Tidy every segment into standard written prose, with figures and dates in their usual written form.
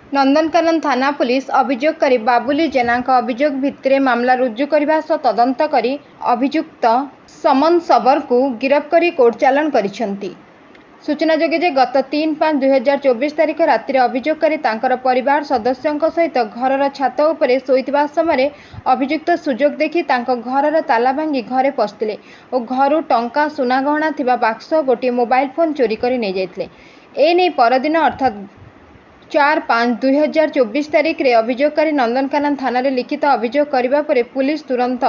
नंदनकानन थाना पुलिस अभियोगकारी बाबुली जेना अभियोग भित्तिरे मामला रुजु करने सह तदंत करी अभियुक्त समन सबर को गिरफ्त कर कोर्ट चालाण करिसेंती। सूचनाजोग्य जे गत 3/5/2024 तारिख राति अभियोगकारी तांकर परिवार सदस्यों सहित घरर छात उपरे शोइथिबा समय अभियुक्त सुजोग देखि तांको घरर ताला भांगी घरे पशिथिले और घरु टंका सुना गहना थिबा बाक्स गोटे मोबाइल फोन चोरी कर नहीं जाइथिले। एने परदिन अर्थात 4/5/2024 तारिख रे अभियोगकारी नंदनकानन थाना रे लिखित अभियोग करबा परे पुलिस तुरंत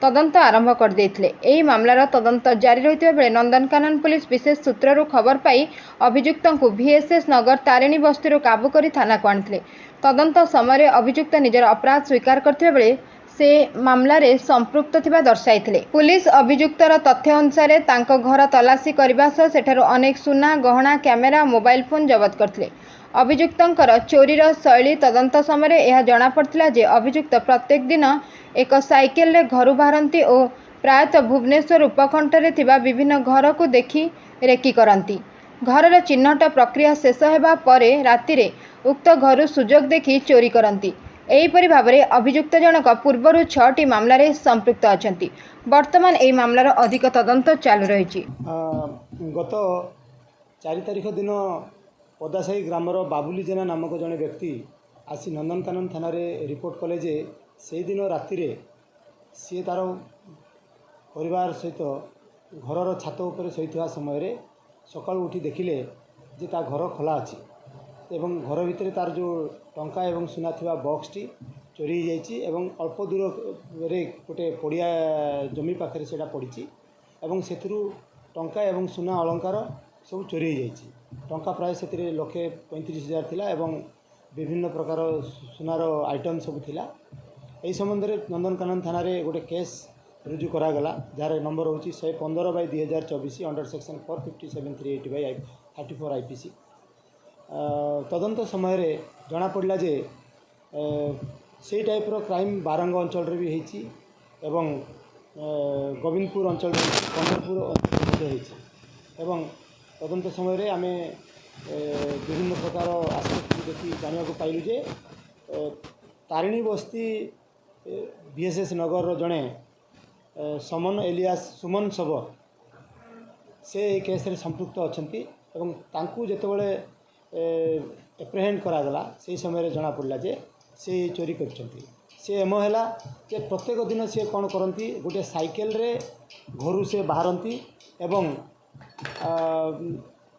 तदंत आरंभ कर देथिले। एही मामलार तदंत जारी रहितबा बेले नंदनकानन पुलिस विशेष सूत्ररू खबर पाई अभियुक्तଙ୍କୁ VSS नगर तारिणी बस्तीरू काबू करी थाना को आनिथिले। तदंत समय अभियुक्त निजर अपराध स्वीकार करथिबा बेले से मामलार संपृक्त थिबा दर्शाइथिले। पुलिस अभियुक्तर तथ्य अनुसार तांको घर तलाशी करबा सह सेठारू अनेक सुना गहना कैमेरा मोबाइल फोन जबत करथिले। अभियुक्तर चोरीर शैली तदंत समय यह जना पड़ता जे अभियुक्त प्रत्येक दिन एक साइकेल रे घर बाहरती और प्रायतः भुवनेश्वर उपकंठरे थिबा विभिन्न घर को देखी रेकी करती। घरर चिन्हट प्रक्रिया शेष होगा परे राति उक्त घर सुजोग देखी चोरी करती। एहीपरि भाव में अभियुक्त जनक पूर्वर 6टी मामलें संपृक्त अच्छा। बर्तमान यह मामलार अधिक तदंत चालू रही। गत 4 तारिख दिन पदासाही ग्रामर बाबुली जेना नामक जड़े व्यक्ति आसी नंदनकानन थाना रिपोर्ट कले जे से दिन राति सी तार परिवार सहित घरर छात उपर शोइथिबा समय सकाळ उठी देखिले जे ता घर खोला अच्छी एवं घर भितर तार जो टंका एवं सुना थिबा बॉक्सटी चोरी जाइए एवं अल्प दूर रे गोटे पड़िया जमी पाखे से पड़ी एवं से टंका एवं सुना अलंकार सब चोरी जाइए। टंका प्राय से 1,35,000 थिला एवं विभिन्न प्रकार सुनार आइटम सब थिला। एही संबंध में नंदनकानन थाना रे गोटे केस रुजु करागला जार नंबर हूँ 115/2024 अंडर सेक्शन 457/380/34 IPC। तदंत समय जना पड़ा जे से टाइप्र क्राइम बारंग अंचल भी होती एवं गोविंदपुर अंचल पंढरपुर अंचल एवं तदंत समय आम विभिन्न प्रकार आस्पेक्ट देखी जाना पाइलु जे तारिणी बस्ती VSS नगर जड़े समन एलियास सुमन सबर से केस रे संपृक्त अच्छी एवं तांकु जेतेबेले एप्रिहेंड करागला से समय जना पड़ा जे से चोरी करछंती। से एम है जे प्रत्येक दिन सी कौन करती गोटे साइकेल रे घर से बाहरती एवं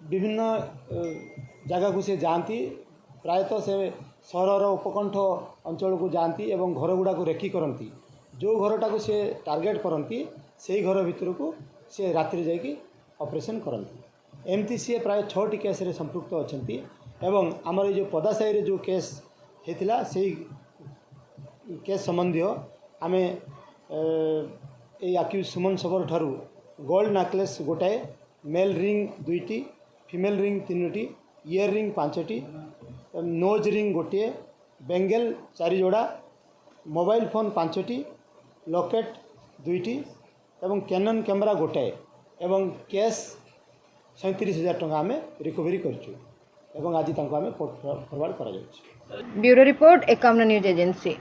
विभिन्न जगह को से जाती प्रायतः से सहरर उपकंठ अंचल को जाती एवं घर गुड़ा को रेकी करती। जो घरटा को से टार्गेट करती से घर भितर को से रात्रि जाकि ऑपरेशन करती। एमती सी प्राय 6टी केस रे संपृक्त अच्छी एवं आमर जो पदासाही रे जो केस होता से केस संबंधी आम आक्यूज सुमन सबर ठारू गोल्ड नेकलेस गोटाए मेल रिंग 2टी फीमेल रिंग 3टी इयर रिंग 5टी नोज रिंग गोटे बेंगल 4 जोड़ा मोबाइल फोन 5टी लॉकेट 2टी एवं कैनन कैमरा गोटाए एवं कैश 37,000 टंका आम रिकवरी करछु एवं आज आम फॉरवर्ड करा जाउछि। Bureau report 51 news agency.